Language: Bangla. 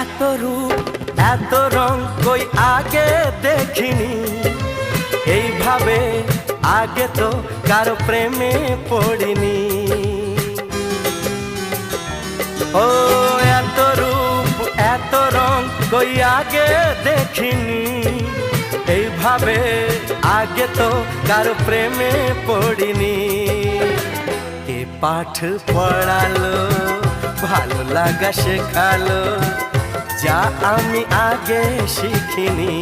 এত রূপ এত রং কই আগে দেখিনি, এইভাবে আগে তো কারো প্রেমে পড়িনি। ও এত রূপ এত রং কই আগে দেখিনি, এইভাবে আগে তো কারো প্রেমে পড়িনি। কে পাঠ পড়ালো, ভালো লাগা শেখালো, যা আমি আগে শিখিনি।